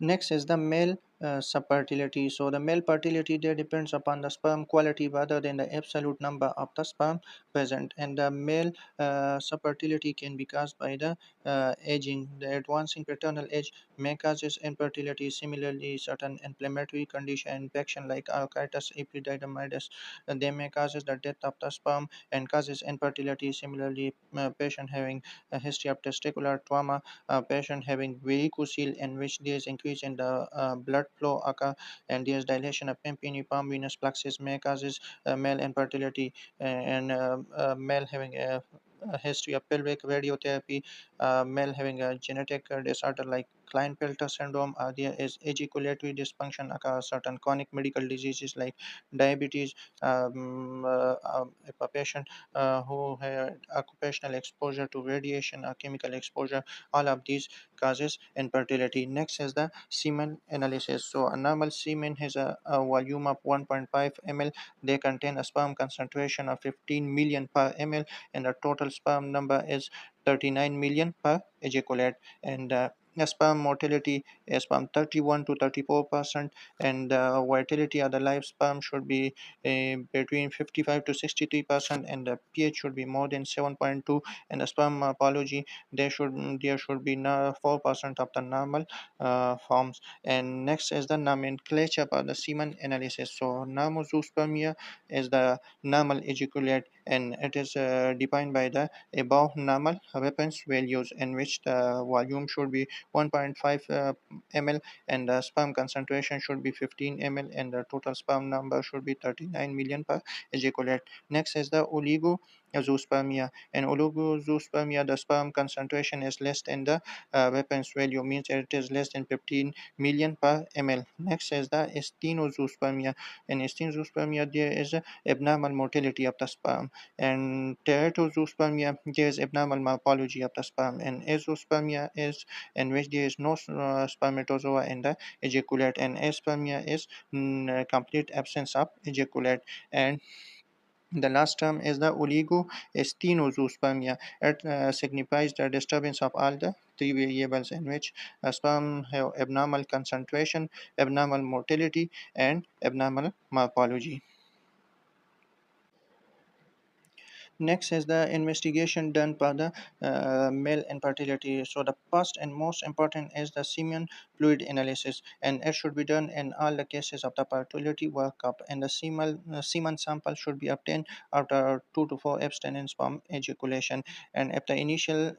Next is the male subfertility. So the male fertility there depends upon the sperm quality rather than the absolute number of the sperm present. And the male subfertility can be caused by the aging. The advancing paternal age may causes infertility. Similarly, certain inflammatory condition, infection like arthritis, epididymitis, they may causes the death of the sperm and causes infertility. Similarly, patient having a history of testicular trauma, a patient having varicocele in which there is increase in the blood flow occur, and there is dilation of pimpini palm venous plexus may causes male infertility, and male having a history of pelvic radiotherapy, male having a genetic disorder like Klinefelter syndrome, there is ejaculatory dysfunction occur, certain chronic medical diseases like diabetes, if a patient who had occupational exposure to radiation or chemical exposure, all of these causes infertility. Next is the semen analysis. So a normal semen has a volume of 1.5 ml. They contain a sperm concentration of 15 million per ml, and the total sperm number is 39 million per ejaculate. And sperm mortality is from 31 to 34%, and the vitality of the live sperm should be between 55 to 63%, and the pH should be more than 7.2, and the sperm morphology there should be 4% of the normal forms. And next is the nomenclature for the semen analysis. So normozoospermia is the normal ejaculate, and it is defined by the above normal reference values in which the volume should be 1.5 ml, and the sperm concentration should be 15 ml, and the total sperm number should be 39 million per ejaculate. Next is the oligozoospermia. In oligozoospermia, the sperm concentration is less than the reference value, means it is less than 15 million per ml. Next is the stenozoospermia. In stenozoospermia, there is a abnormal motility of the sperm, and teratozoospermia, there is abnormal morphology of the sperm, and azoospermia is in which there is no spermatozoa in the ejaculate, and aspermia is complete absence of ejaculate. And the last term is the oligostenospermia. It signifies the disturbance of all the three variables in which sperm have abnormal concentration, abnormal motility, and abnormal morphology. Next is the investigation done by the male infertility. So the first and most important is the semen fluid analysis, and it should be done in all the cases of the fertility workup. And the semen sample should be obtained after 2 to 4 abstinence from ejaculation. And if the initial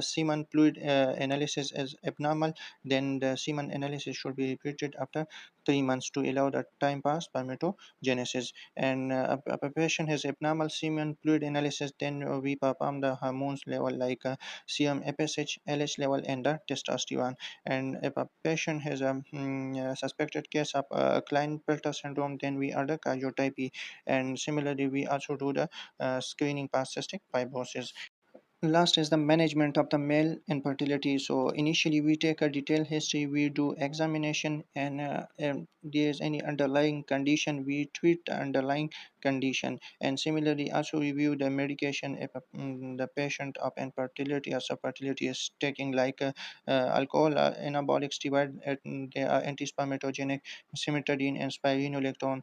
semen fluid analysis is abnormal, then the semen analysis should be repeated after 3 months to allow the time pass spermatogenesis. And if a patient has abnormal semen fluid analysis, then we perform the hormones level like serum FSH, LH level, and the testosterone. And if a patient has a suspected case of Klinefelter syndrome, then we order cardiotopy. And similarly, we also do the screening for cystic fibrosis. Last is the management of the male infertility. So initially we take a detailed history, we do examination, and there is any underlying condition, we treat the underlying condition, and similarly also review the medication if the patient of infertility or subfertility is taking like alcohol, anabolic steroid, they are anti-spermatogenic, cimetidine and spironolactone,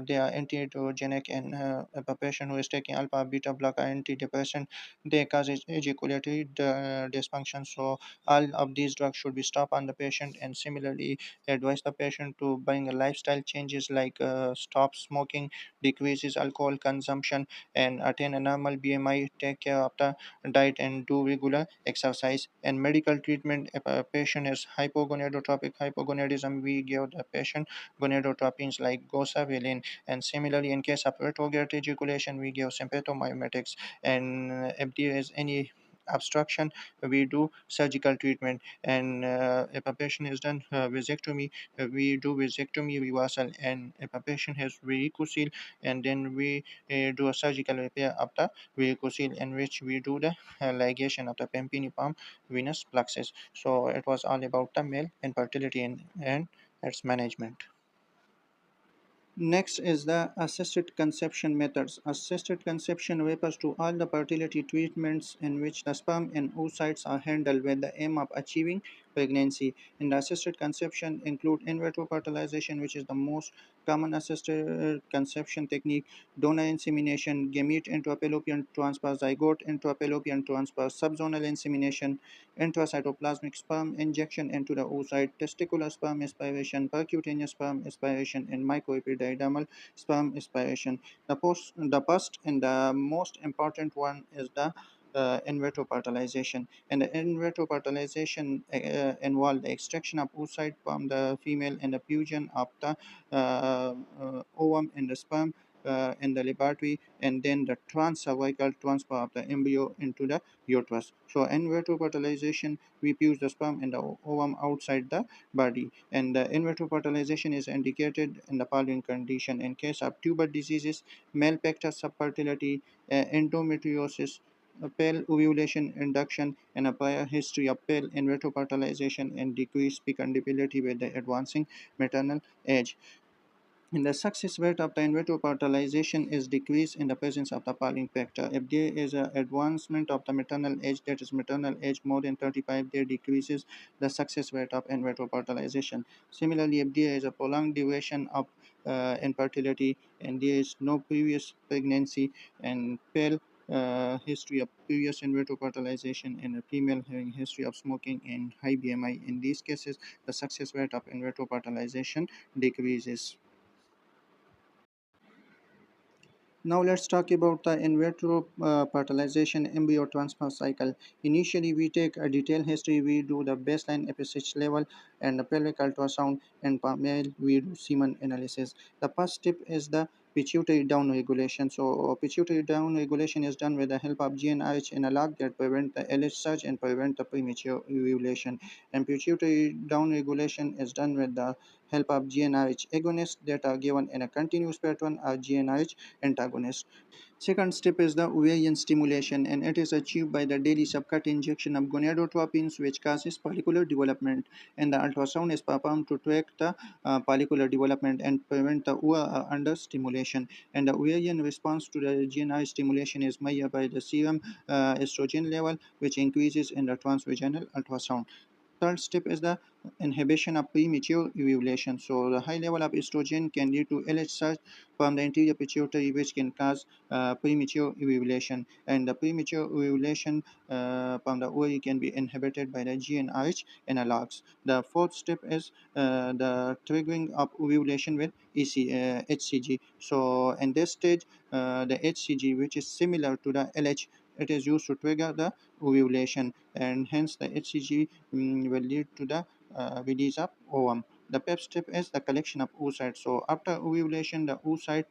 they are anti-androgenic, and if a patient who is taking alpha beta blocker antidepressant, they cause ejaculatory dysfunction. So all of these drugs should be stopped on the patient, and similarly advise the patient to bring a lifestyle changes like stop smoking, decreases alcohol consumption, and attain a normal BMI, take care of the diet, and do regular exercise. And medical treatment, if a patient is hypogonadotropic hypogonadism, we give the patient gonadotropins like goserelin, and similarly in case of retrograde ejaculation, we give sympathomimetics. And if there is any obstruction, we do surgical treatment. And if a patient has done vasectomy, we do vasectomy reversal. And if a patient has varicocele, and then we do a surgical repair of the varicocele, in which we do the ligation of the pimpini palm venous plexus. So it was all about the male infertility and its management. Next is the assisted conception methods. Assisted conception refers to all the fertility treatments in which the sperm and oocytes are handled with the aim of achieving pregnancy. And the assisted conception include in vitro fertilization, which is the most common assisted conception technique, donor insemination, gamete into fallopian transfer, zygote into fallopian transfer, subzonal insemination, intracytoplasmic sperm injection into the oocyte, testicular sperm aspiration, percutaneous sperm aspiration, and microepididymal sperm aspiration. The first and the most important one is the in vitro fertilization. And the in vitro fertilization involve the extraction of oocyte from the female and the fusion of the ovum and the sperm in the laboratory, and then the transcervical transfer of the embryo into the uterus. So in vitro fertilization, we fuse the sperm and the ovum outside the body. And the in vitro fertilization is indicated in the following condition: in case of tuber diseases, male factor subfertility, endometriosis, pale ovulation induction, and a prior history of pale in vitro fertilization and decreased fecundability with the advancing maternal age. And the success rate of the in vitro fertilization is decreased in the presence of the following factor. If there is an advancement of the maternal age, that is maternal age more than 35, there decreases the success rate of in vitro fertilization. Similarly, if there is a prolonged duration of infertility and there is no previous pregnancy and pale history of previous in vitro fertilization and a female having history of smoking and high BMI, in these cases, the success rate of in vitro fertilization decreases. Now let's talk about the in vitro fertilization embryo transfer cycle. Initially, we take a detailed history. We do the baseline FSH level and the pelvic ultrasound, and per male we do semen analysis. The first step is the pituitary down regulation. So pituitary down regulation is done with the help of GnRH analog that prevent the LH surge and prevent the premature ovulation. And pituitary down regulation is done with the help of GnRH agonists that are given in a continuous pattern or GnRH antagonist. Second step is the ovarian stimulation, and it is achieved by the daily subcut injection of gonadotropins, which causes follicular development. And the ultrasound is performed to track the follicular development and prevent the under stimulation. And the ovarian response to the GNI stimulation is measured by the serum estrogen level, which increases in the transvaginal ultrasound. Third step is the inhibition of premature ovulation. So the high level of estrogen can lead to LH surge from the anterior pituitary, which can cause premature ovulation. And the premature ovulation from the ovary can be inhibited by the GnRH analogs. The fourth step is the triggering of ovulation with HCG. So in this stage, the HCG, which is similar to the LH, it is used to trigger the ovulation, and hence the HCG will lead to the release of ovum. The fifth step is the collection of oocyte. So after ovulation, the oocyte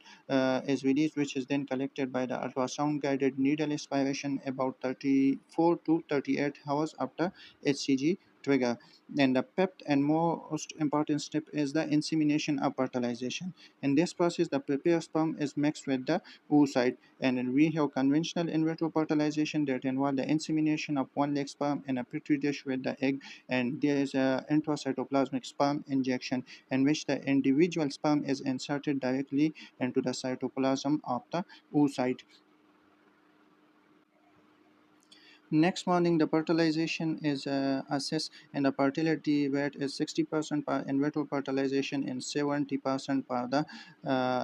is released, which is then collected by the ultrasound guided needle aspiration about 34 to 38 hours after HCG trigger. And the fifth and most important step is the insemination of fertilization. In this process, the prepared sperm is mixed with the oocyte, and then we have conventional in vitro fertilization that involve the insemination of one leg sperm in a petri dish with the egg, and there is a intracytoplasmic sperm injection in which the individual sperm is inserted directly into the cytoplasm of the oocyte. Next morning, the fertilization is assessed, and the fertility rate is 60% per in vitro fertilization and 70% per the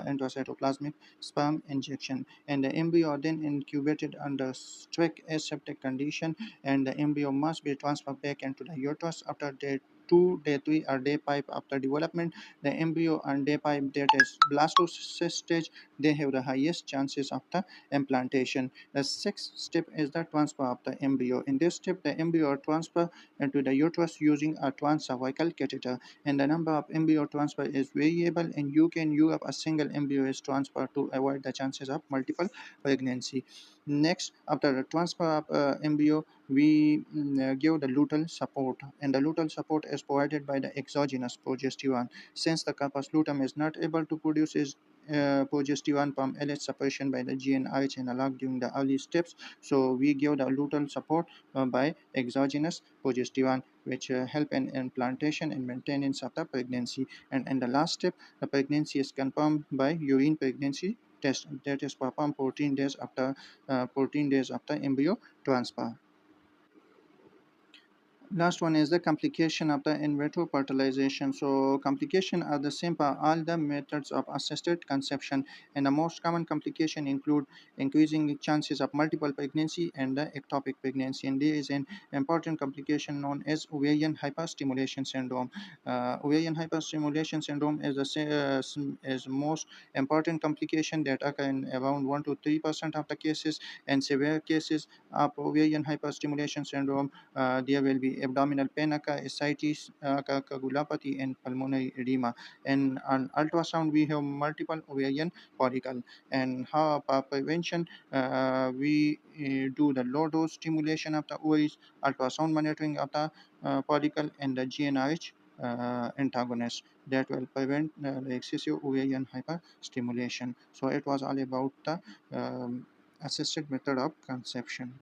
intracytoplasmic sperm injection. And the embryo are then incubated under strict aseptic condition, and the embryo must be transferred back into the uterus after day 2, day 3, or day 5 after development. The embryo on day 5, that is blastocyst stage, they have the highest chances of the implantation. The sixth step is the transfer of the embryo. In this step, the embryo are transferred into the uterus using a transcervical catheter, and the number of embryo transfer is variable, and you can use up a single embryo is transferred to avoid the chances of multiple pregnancy. Next, after the transfer of embryo, we give the luteal support, and the luteal support is provided by the exogenous progesterone. Since the corpus luteum is not able to produce its progesterone from LH suppression by the GnRH analog during the early steps, so we give the luteal support by exogenous progesterone, which help in implantation and maintenance of the pregnancy. And in the last step, the pregnancy is confirmed by urine pregnancy test that is performed 14 days after embryo transfer. Last one is the complication of the in vitro fertilization. So complication are the same for all the methods of assisted conception, and the most common complication include increasing chances of multiple pregnancy and the ectopic pregnancy. And there is an important complication known as ovarian hyperstimulation syndrome. Ovarian hyperstimulation syndrome is is most important complication that occur in around 1 to 3% of the cases. And severe cases of ovarian hyperstimulation syndrome, there will be abdominal pain, ascites, coagulopathy, and pulmonary edema. And on ultrasound, we have multiple ovarian follicle. And how for prevention, we do the low dose stimulation of the ovaries, ultrasound monitoring of the follicle, and the GnRH antagonist that will prevent the excessive ovarian hyperstimulation. So it was all about the assisted method of conception.